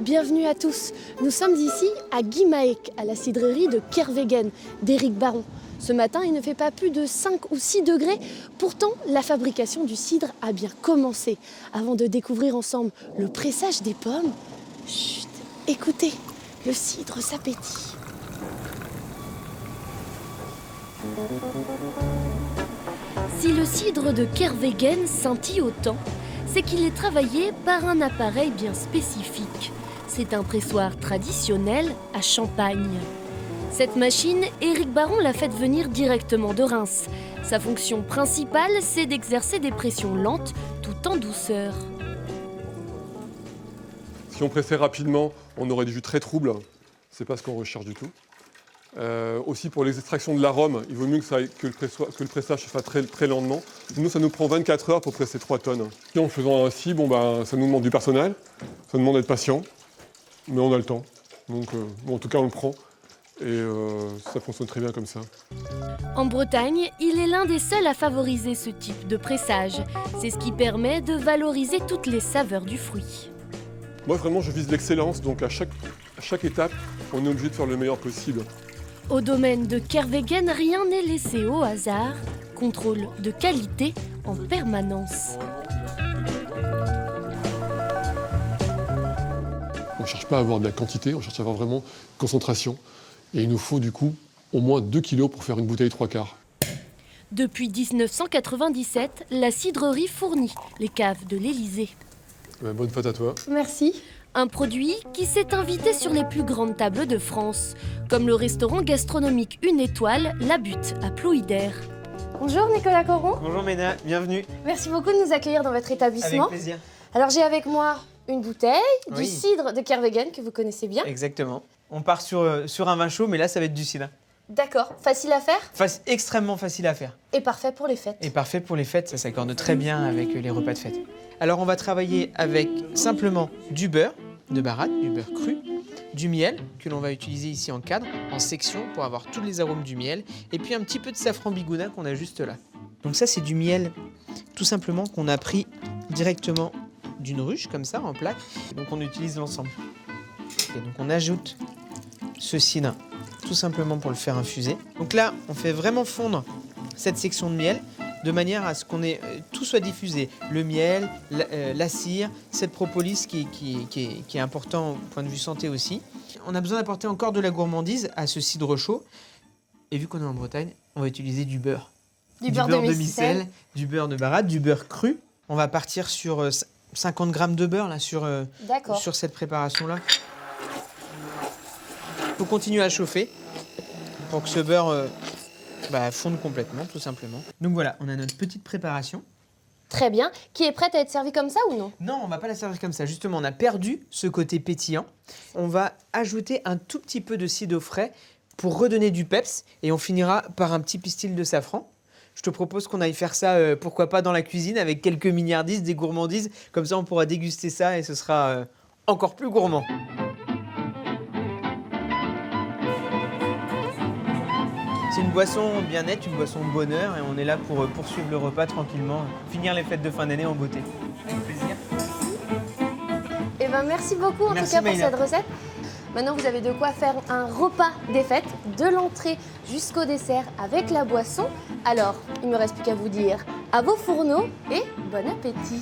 bienvenue à tous. Nous sommes ici à Guimaec, à la cidrerie de Kervegen, d'Éric Baron. Ce matin, il ne fait pas plus de 5 ou 6 degrés. Pourtant, la fabrication du cidre a bien commencé. Avant de découvrir ensemble le pressage des pommes, chut, écoutez, le cidre s'appétit. Si le cidre de Kervegen scintille autant, c'est qu'il est travaillé par un appareil bien spécifique. C'est un pressoir traditionnel à Champagne. Cette machine, Éric Baron l'a faite venir directement de Reims. Sa fonction principale, c'est d'exercer des pressions lentes tout en douceur. Si on pressait rapidement, on aurait des jus très troubles. C'est pas ce qu'on recherche du tout. Aussi pour l'extraction de l'arôme, il vaut mieux que le pressage se fasse très lentement. Nous, ça nous prend 24 heures pour presser 3 tonnes. Et en faisant ainsi, ça nous demande du personnel, ça nous demande d'être patient, mais on a le temps. Donc, en tout cas, on le prend et ça fonctionne très bien comme ça. En Bretagne, il est l'un des seuls à favoriser ce type de pressage. C'est ce qui permet de valoriser toutes les saveurs du fruit. Moi, vraiment, je vise l'excellence, donc à chaque étape, on est obligé de faire le meilleur possible. Au domaine de Kervegen, rien n'est laissé au hasard. Contrôle de qualité en permanence. On ne cherche pas à avoir de la quantité, on cherche à avoir vraiment concentration. Et il nous faut du coup au moins 2 kilos pour faire une bouteille 3/4. Depuis 1997, la cidrerie fournit les caves de l'Élysée. Bonne fête à toi. Merci. Un produit qui s'est invité sur les plus grandes tables de France, comme le restaurant gastronomique Une Étoile, La Butte, à Plouidère. Bonjour Nicolas Coron. Bonjour Ména, bienvenue. Merci beaucoup de nous accueillir dans votre établissement. Avec plaisir. Alors j'ai avec moi une bouteille, du Oui. cidre de Kervegen que vous connaissez bien. Exactement. On part sur un vin chaud, mais là ça va être du cidre. D'accord, facile à faire Extrêmement facile à faire. et parfait pour les fêtes. Et parfait pour les fêtes, ça s'accorde très bien avec les repas de fête. Alors on va travailler avec simplement du beurre de baratte, du beurre cru, du miel que l'on va utiliser ici en cadre, en section pour avoir tous les arômes du miel, et puis un petit peu de safran bigoudin qu'on a juste là. Donc ça c'est du miel tout simplement qu'on a pris directement d'une ruche comme ça en plaque, donc on utilise l'ensemble. Et donc on ajoute ce cidre tout simplement pour le faire infuser. Donc là on fait vraiment fondre cette section de miel de manière à ce tout soit diffusé. Le miel, la cire, cette propolis qui est important au point de vue santé aussi. On a besoin d'apporter encore de la gourmandise à ce cidre chaud. Et vu qu'on est en Bretagne, on va utiliser du beurre. Du beurre de micelle, du beurre de baratte, du beurre cru. On va partir sur 50 grammes de beurre là, sur cette préparation-là. Il faut continuer à chauffer pour que ce beurre fonde complètement, tout simplement. Donc voilà, on a notre petite préparation. Très bien. Qui est prête à être servie comme ça ou non? Non, on va pas la servir comme ça. Justement, on a perdu ce côté pétillant. On va ajouter un tout petit peu de cidre frais pour redonner du peps et on finira par un petit pistil de safran. Je te propose qu'on aille faire ça, pourquoi pas dans la cuisine avec quelques mignardises, des gourmandises. Comme ça, on pourra déguster ça et ce sera encore plus gourmand. C'est une boisson bien-être, une boisson bonheur et on est là pour poursuivre le repas tranquillement, finir les fêtes de fin d'année en beauté. Avec plaisir. Eh ben, merci beaucoup en Merci, tout cas pour Maïla. cette recette. Maintenant, vous avez de quoi faire un repas des fêtes, de l'entrée jusqu'au dessert avec la boisson. Alors, il ne me reste plus qu'à vous dire à vos fourneaux et bon appétit.